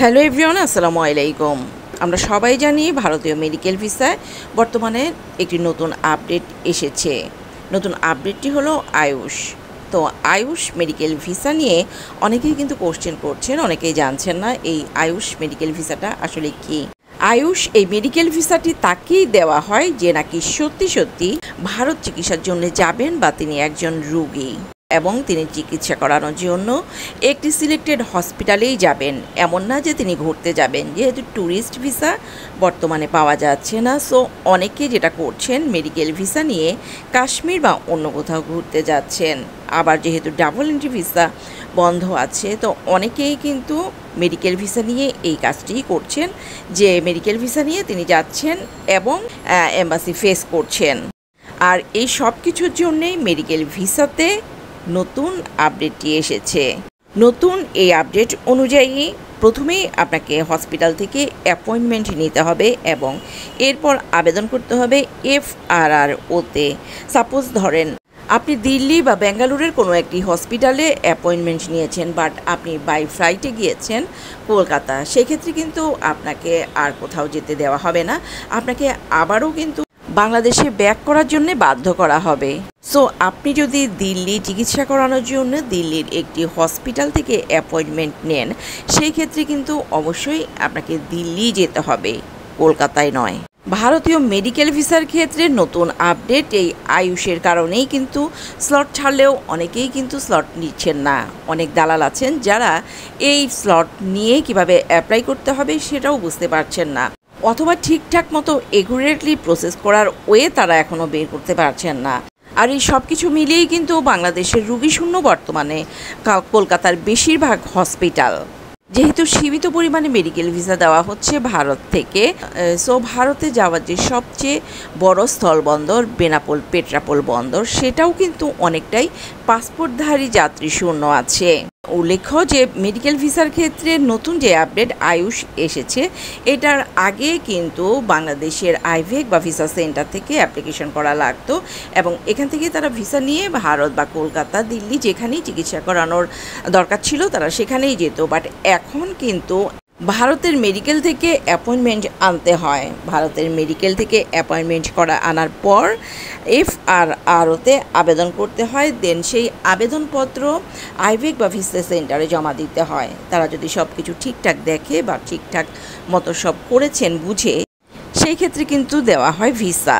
Hello everyone, আসসালামু আলাইকুম। আমরা সবাই জানি ভারতীয় মেডিকেল ভিসায় বর্তমানে একটি নতুন আপডেট এসেছে। নতুন আপডেটটি হলো আয়ুষ। তো আয়ুষ মেডিকেল ভিসা নিয়ে অনেকেই কিন্তু কোশ্চেন করছেন, অনেকেই জানছেন না এই আয়ুষ মেডিকেল ভিসাটা আসলে কি। আয়ুষ এই মেডিকেল ভিসাটি তাকেই দেওয়া হয় যে নাকি সত্যি সত্যি ভারত চিকিৎসার জন্য যাবেন বা তিনি একজন রোগী এবং তিনি চিকিৎসা করানোর জন্য একটি সিলেক্টেড হসপিটালেই যাবেন, এমন না যে তিনি ঘুরতে যাবেন। যেহেতু ট্যুরিস্ট ভিসা বর্তমানে পাওয়া যাচ্ছে না, সো অনেকে যেটা করছেন মেডিকেল ভিসা নিয়ে কাশ্মীর বা অন্য কোথাও ঘুরতে যাচ্ছেন। আবার যেহেতু ডাবল এন্ট্রি ভিসা বন্ধ আছে, তো অনেকেই কিন্তু মেডিকেল ভিসা নিয়ে এই কাজটি করছেন, যে মেডিকেল ভিসা নিয়ে তিনি যাচ্ছেন এবং এম্বাসি ফেস করছেন। আর এই সব কিছুর জন্যেই মেডিকেল ভিসাতে নতুন আপডেটটি এসেছে। নতুন এই আপডেট অনুযায়ী প্রথমেই আপনাকে হসপিটাল থেকে অ্যাপয়েন্টমেন্ট নিতে হবে এবং এরপর আবেদন করতে হবে FRRO-তে। সাপোজ ধরেন আপনি দিল্লি বা বেঙ্গালুরুর কোনো একটি হসপিটালে অ্যাপয়েন্টমেন্ট নিয়েছেন, বাট আপনি বাই ফ্লাইটে গিয়েছেন কলকাতা, সেক্ষেত্রে কিন্তু আপনাকে আর কোথাও যেতে দেওয়া হবে না, আপনাকে আবারও কিন্তু বাংলাদেশে ব্যাক করার জন্য বাধ্য করা হবে। সো আপনি যদি দিল্লি চিকিৎসা করানোর জন্য দিল্লির একটি হসপিটাল থেকে অ্যাপয়েন্টমেন্ট নেন, সেই ক্ষেত্রে কিন্তু অবশ্যই আপনাকে দিল্লি যেতে হবে, কলকাতায় নয়। ভারতীয় মেডিকেল ভিসার ক্ষেত্রে নতুন আপডেট এই আয়ুষের কারণেই কিন্তু স্লট ছাড়লেও অনেকেই কিন্তু স্লট নিচ্ছেন না। অনেক দালাল আছেন যারা এই স্লট নিয়ে কিভাবে অ্যাপ্লাই করতে হবে সেটাও বুঝতে পারছেন না, অথবা ঠিকঠাক মতো একুরেটলি প্রসেস করার ওয়ে তারা এখনও বের করতে পারছেন না। আর এই সব কিছু মিলিয়েই কিন্তু বাংলাদেশের রোগী শূন্য বর্তমানে কলকাতার বেশিরভাগ হসপিটাল। যেহেতু সীমিত পরিমাণে মেডিকেল ভিসা দেওয়া হচ্ছে ভারত থেকে, সো ভারতে যাওয়ার যে সবচেয়ে বড় স্থলবন্দর বেনাপোল পেট্রাপোল বন্দর, সেটাও কিন্তু অনেকটাই পাসপোর্টধারী যাত্রী শূন্য আছে। উল্লেখ্য যে মেডিকেল ভিসার ক্ষেত্রে নতুন যে আপডেট আয়ুষ এসেছে, এটার আগে কিন্তু বাংলাদেশের আইভেক বা ভিসা সেন্টার থেকে অ্যাপ্লিকেশন করা লাগতো এবং এখান থেকে তারা ভিসা নিয়ে ভারত বা কলকাতা, দিল্লি যেখানেই চিকিৎসা করানোর দরকার ছিল তারা সেখানেই যেত। বাট এখন কিন্তু ভারতের মেডিকেল থেকে অ্যাপয়েন্টমেন্ট আনতে হয়। ভারতের মেডিকেল থেকে অ্যাপয়েন্টমেন্ট আনার পর FRRO-তে আবেদন করতে হয়, দেন সেই আবেদনপত্র আইভেক বা ভিসা সেন্টারে জমা দিতে হয়। তারা যদি সব কিছু ঠিকঠাক দেখে বা ঠিকঠাক মতো সব করেছেন বুঝে, সেই ক্ষেত্রে কিন্তু দেওয়া হয় ভিসা।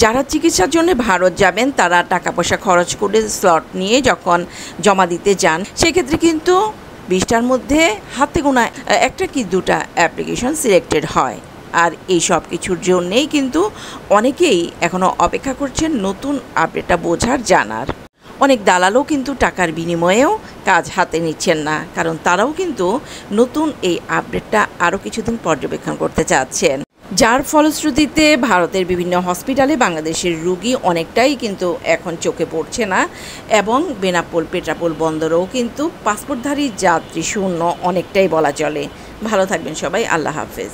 যারা চিকিৎসার জন্য ভারত যাবেন তারা টাকা পয়সা খরচ করে স্লট নিয়ে যখন জমা দিতে যান, সেক্ষেত্রে কিন্তু 20টার মধ্যে হাতে গোনা একটা কি দুটা অ্যাপ্লিকেশন সিলেক্টেড হয়। আর এই সব কিছুর জন্যেই কিন্তু অনেকেই এখনও অপেক্ষা করছেন নতুন আপডেটটা বোঝার, জানার। অনেক দালালও কিন্তু টাকার বিনিময়েও কাজ হাতে নিচ্ছেন না, কারণ তারাও কিন্তু নতুন এই আপডেটটা আরও কিছুদিন পর্যবেক্ষণ করতে চাচ্ছেন। যার ফলশ্রুতিতে ভারতের বিভিন্ন হসপিটালে বাংলাদেশের রোগী অনেকটাই কিন্তু এখন চোখে পড়ছে না এবং বেনাপোল পেট্রাপোল বন্দরেও কিন্তু পাসপোর্টধারী যাত্রী শূন্য অনেকটাই বলা চলে। ভালো থাকবেন সবাই, আল্লাহ হাফেজ।